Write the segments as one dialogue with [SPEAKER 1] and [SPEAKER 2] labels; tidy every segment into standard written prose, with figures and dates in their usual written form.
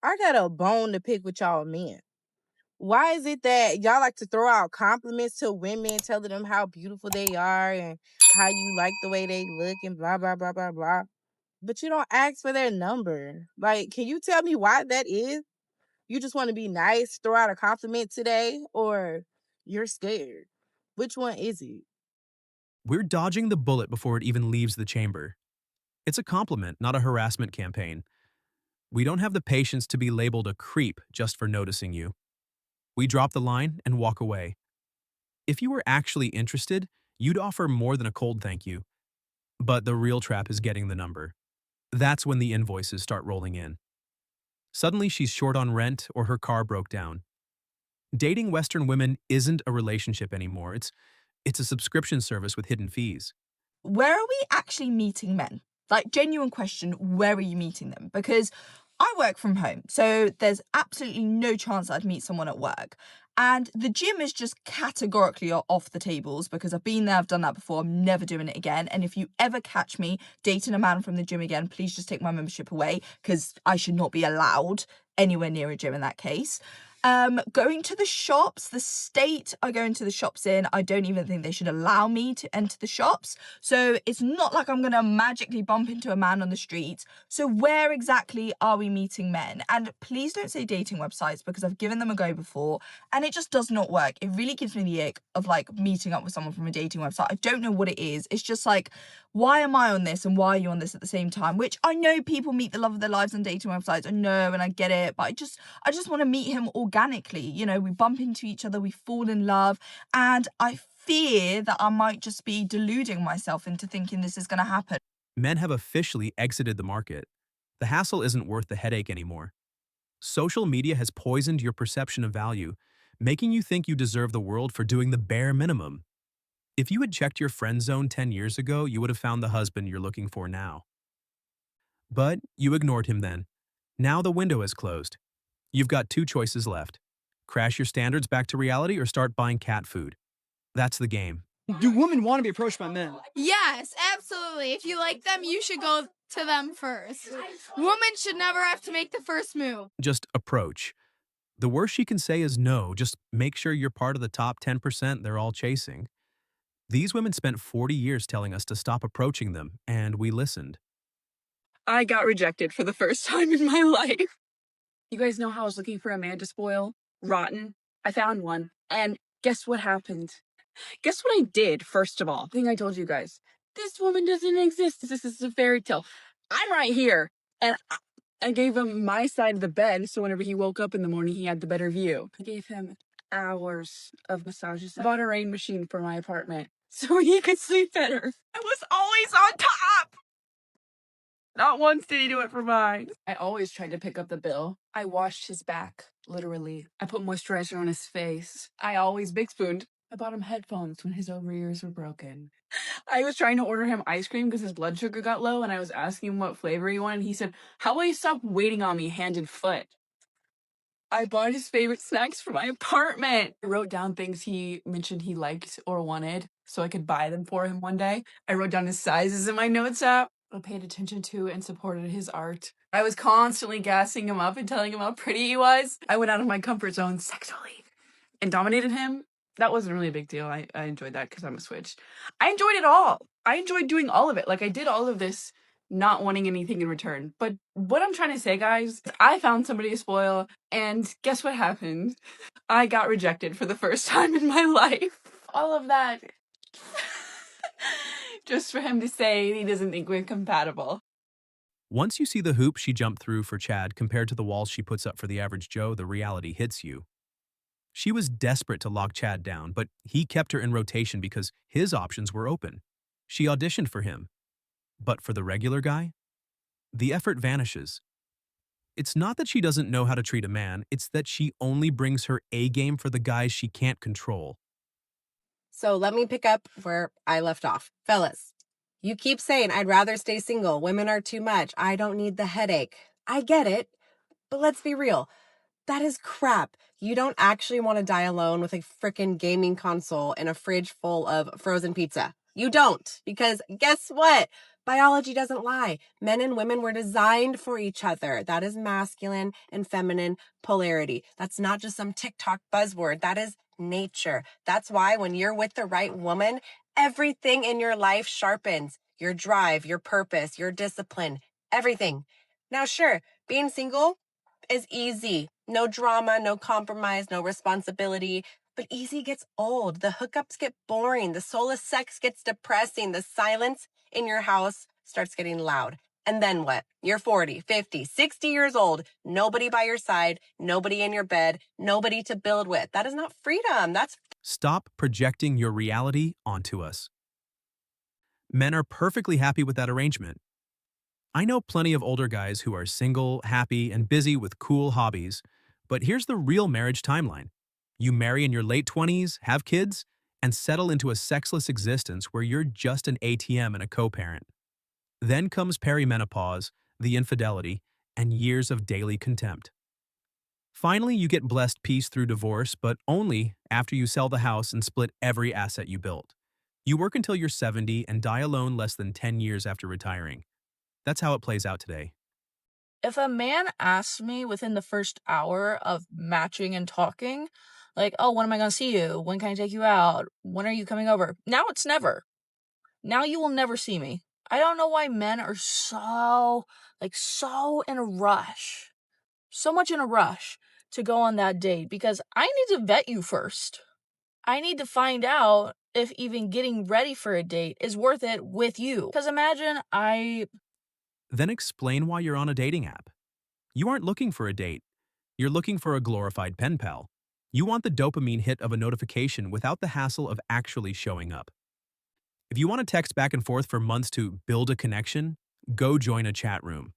[SPEAKER 1] I got a bone to pick with y'all men. Why is it that y'all like to throw out compliments to women, telling them how beautiful they are and how you like the way they look and blah, blah, blah, blah, blah, but you don't ask for their number? Like, can you tell me why that is? You just want to be nice, throw out a compliment today, or you're scared? Which one is it?
[SPEAKER 2] We're dodging the bullet before it even leaves the chamber. It's a compliment, not a harassment campaign. We don't have the patience to be labeled a creep just for noticing you. We drop the line and walk away. If you were actually interested, you'd offer more than a cold thank you. But the real trap is getting the number. That's when the invoices start rolling in. Suddenly she's short on rent or her car broke down. Dating Western women isn't a relationship anymore. It's a subscription service with hidden fees.
[SPEAKER 3] Where are we actually meeting men? Like, genuine question, where are you meeting them? Because I work from home, so there's absolutely no chance I'd meet someone at work. And the gym is just categorically off the tables because I've been there, I've done that before, I'm never doing it again. And if you ever catch me dating a man from the gym again, please just take my membership away because I should not be allowed anywhere near a gym in that case. Going to the shops, the state I go into the shops in, I don't even think they should allow me to enter the shops. So it's not like I'm going to magically bump into a man on the street. So where exactly are we meeting men? And please don't say dating websites because I've given them a go before and it just does not work. It really gives me the ick of like meeting up with someone from a dating website. I don't know what it is. It's just like, why am I on this and why are you on this at the same time? Which I know people meet the love of their lives on dating websites. I know and I get it, but I just want to meet him organically. You know, we bump into each other, we fall in love, and I fear that I might just be deluding myself into thinking this is going to happen.
[SPEAKER 2] Men have officially exited the market. The hassle isn't worth the headache anymore. Social media has poisoned your perception of value, making you think you deserve the world for doing the bare minimum. If you had checked your friend zone 10 years ago, you would have found the husband you're looking for now. But you ignored him then. Now the window is closed. You've got two choices left. Crash your standards back to reality or start buying cat food. That's the game.
[SPEAKER 4] Do women want to be approached by men?
[SPEAKER 5] Yes, absolutely. If you like them, you should go to them first. Women should never have to make the first move.
[SPEAKER 2] Just approach. The worst she can say is no. Just make sure you're part of the top 10% they're all chasing. These women spent 40 years telling us to stop approaching them, and we listened.
[SPEAKER 6] I got rejected for the first time in my life. You guys know how I was looking for a man to spoil? Rotten. I found one. And guess what happened? Guess what I did, first of all? I think I told you guys. This woman doesn't exist. This is a fairy tale. I'm right here. And I gave him my side of the bed, so whenever he woke up in the morning, he had the better view. I gave him hours of massages. I bought a rain machine for my apartment so he could sleep better. I was always on top. Not once did he do it for mine. I always tried to pick up the bill. I washed his back, literally. I put moisturizer on his face. I always big spooned. I bought him headphones when his over-ears were broken. I was trying to order him ice cream because his blood sugar got low, and I was asking him what flavor he wanted. He said, "How will you stop waiting on me hand and foot?" I bought his favorite snacks for my apartment. I wrote down things he mentioned he liked or wanted so I could buy them for him one day. I wrote down his sizes in my notes app. I paid attention to and supported his art. I was constantly gassing him up and telling him how pretty he was. I went out of my comfort zone sexually and dominated him. That wasn't really a big deal. I enjoyed that because I'm a switch. I enjoyed it all. I enjoyed doing all of it. Like, I did all of this not wanting anything in return. But what I'm trying to say, guys, is I found somebody to spoil, and guess what happened? I got rejected for the first time in my life. All of that just for him to say he doesn't think we're compatible.
[SPEAKER 2] Once you see the hoop she jumped through for Chad compared to the walls she puts up for the average Joe, the reality hits you. She was desperate to lock Chad down, but he kept her in rotation because his options were open. She auditioned for him. But for the regular guy, the effort vanishes. It's not that she doesn't know how to treat a man, it's that she only brings her A game for the guys she can't control.
[SPEAKER 7] So let me pick up where I left off. Fellas, you keep saying I'd rather stay single. Women are too much. I don't need the headache. I get it, but let's be real. That is crap. You don't actually want to die alone with a frickin' gaming console and a fridge full of frozen pizza. You don't, because guess what? Biology doesn't lie. Men and women were designed for each other. That is masculine and feminine polarity. That's not just some TikTok buzzword. That is nature. That's why when you're with the right woman, everything in your life sharpens. Your drive, your purpose, your discipline, everything. Now, sure, being single is easy. No drama, no compromise, no responsibility. But easy gets old. The hookups get boring. The soulless sex gets depressing. The silence in your house starts getting loud. And then what? You're 40, 50, 60 years old. Nobody by your side. Nobody in your bed. Nobody to build with. That is not freedom. That's
[SPEAKER 2] Stop projecting your reality onto us. Men are perfectly happy with that arrangement. I know plenty of older guys who are single, happy, and busy with cool hobbies, but here's the real marriage timeline. You marry in your late 20s, have kids, and settle into a sexless existence where you're just an ATM and a co-parent. Then comes perimenopause, the infidelity, and years of daily contempt. Finally, you get blessed peace through divorce, but only after you sell the house and split every asset you built. You work until you're 70 and die alone less than 10 years after retiring. That's how it plays out today.
[SPEAKER 3] If a man asks me within the first hour of matching and talking, like, oh, when am I going to see you? When can I take you out? When are you coming over? Now it's never. Now you will never see me. I don't know why men are so in a rush. So much in a rush to go on that date because I need to vet you first. I need to find out if even getting ready for a date is worth it with you. Because imagine
[SPEAKER 2] Then explain why you're on a dating app. You aren't looking for a date. You're looking for a glorified pen pal. You want the dopamine hit of a notification without the hassle of actually showing up. If you want to text back and forth for months to build a connection, go join a chat room.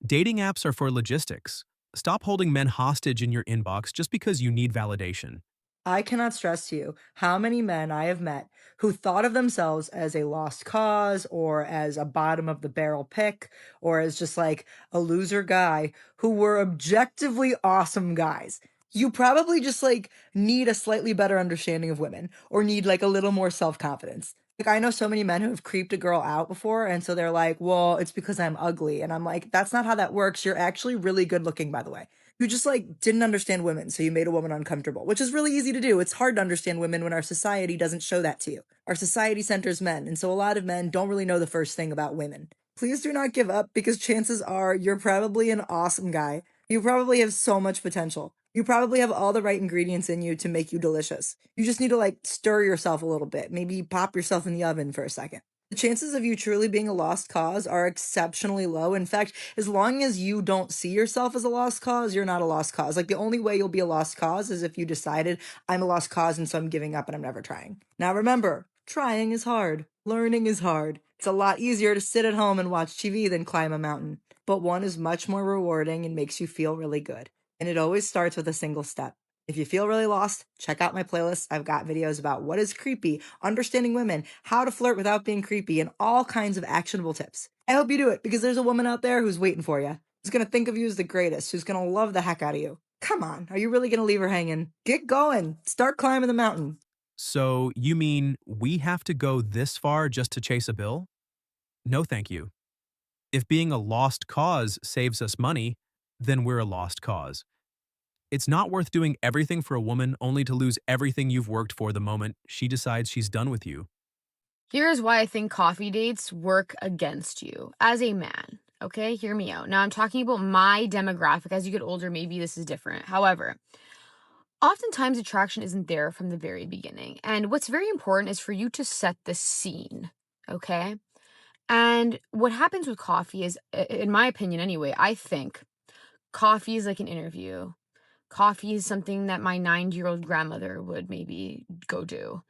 [SPEAKER 2] Dating apps are for logistics. Stop holding men hostage in your inbox just because you need validation.
[SPEAKER 8] I cannot stress to you how many men I have met who thought of themselves as a lost cause or as a bottom of the barrel pick or as just like a loser guy who were objectively awesome guys. You probably just like need a slightly better understanding of women or need like a little more self-confidence. Like I know so many men who have creeped a girl out before and so they're like, "Well, it's because I'm ugly." And I'm like, "That's not how that works. You're actually really good looking, by the way." You just like didn't understand women, so you made a woman uncomfortable, which is really easy to do. It's hard to understand women when our society doesn't show that to you. Our society centers men, and so a lot of men don't really know the first thing about women. Please do not give up because chances are you're probably an awesome guy. You probably have so much potential. You probably have all the right ingredients in you to make you delicious. You just need to like stir yourself a little bit, maybe pop yourself in the oven for a second. The chances of you truly being a lost cause are exceptionally low. In fact, as long as you don't see yourself as a lost cause, you're not a lost cause. Like the only way you'll be a lost cause is if you decided I'm a lost cause and so I'm giving up and I'm never trying. Now remember, trying is hard. Learning is hard. It's a lot easier to sit at home and watch TV than climb a mountain. But one is much more rewarding and makes you feel really good. And it always starts with a single step. If you feel really lost, check out my playlist. I've got videos about what is creepy, understanding women, how to flirt without being creepy, and all kinds of actionable tips. I hope you do it because there's a woman out there who's waiting for you, who's going to think of you as the greatest, who's going to love the heck out of you. Come on, are you really going to leave her hanging? Get going. Start climbing the mountain.
[SPEAKER 2] So, you mean we have to go this far just to chase a bill? No, thank you. If being a lost cause saves us money, then we're a lost cause. It's not worth doing everything for a woman only to lose everything you've worked for the moment she decides she's done with you.
[SPEAKER 9] Here's why I think coffee dates work against you as a man. Okay, hear me out. Now, I'm talking about my demographic. As you get older, maybe this is different. However, oftentimes attraction isn't there from the very beginning. And what's very important is for you to set the scene. Okay? And what happens with coffee is, in my opinion anyway, I think coffee is like an interview. Coffee is something that my 90-year-old grandmother would maybe go do.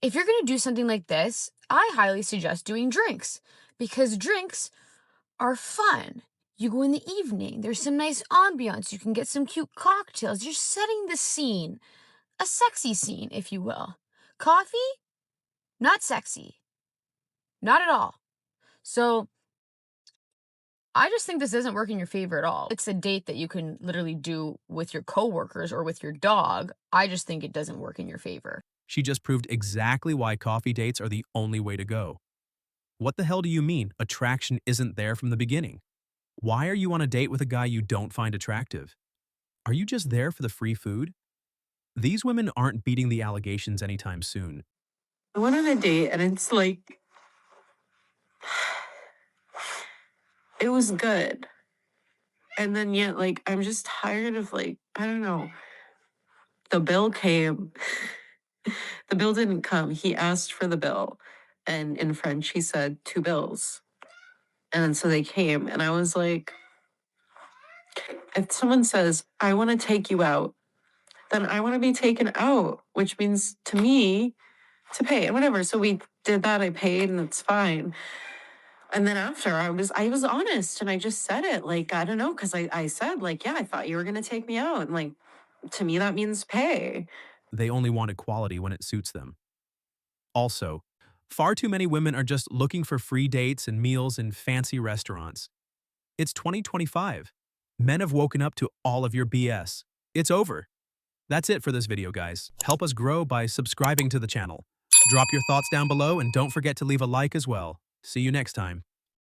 [SPEAKER 9] If you're going to do something like this, I highly suggest doing drinks because drinks are fun. You go in the evening, there's some nice ambiance, you can get some cute cocktails. You're setting the scene, a sexy scene, if you will. Coffee, not sexy. Not at all. So I just think this doesn't work in your favor at all. It's a date that you can literally do with your coworkers or with your dog. I just think it doesn't work in your favor.
[SPEAKER 2] She just proved exactly why coffee dates are the only way to go. What the hell do you mean attraction isn't there from the beginning? Why are you on a date with a guy you don't find attractive? Are you just there for the free food? These women aren't beating the allegations anytime soon.
[SPEAKER 10] I went on a date and it's like, it was good. And then yet, like, I'm just tired of, like, I don't know. The bill came. The bill didn't come. He asked for the bill. And in French, he said 2 bills. And then so they came. And I was like, if someone says, I want to take you out, then I want to be taken out, which means to me to pay and whatever. So we did that. I paid and it's fine. And then after I was honest and I just said it, like, I don't know. Cause I said like, yeah, I thought you were going to take me out. And like, to me, that means pay.
[SPEAKER 2] They only want equality when it suits them. Also, far too many women are just looking for free dates and meals in fancy restaurants. It's 2025. Men have woken up to all of your BS. It's over. That's it for this video, guys. Help us grow by subscribing to the channel. Drop your thoughts down below and don't forget to leave a like as well. See you next time.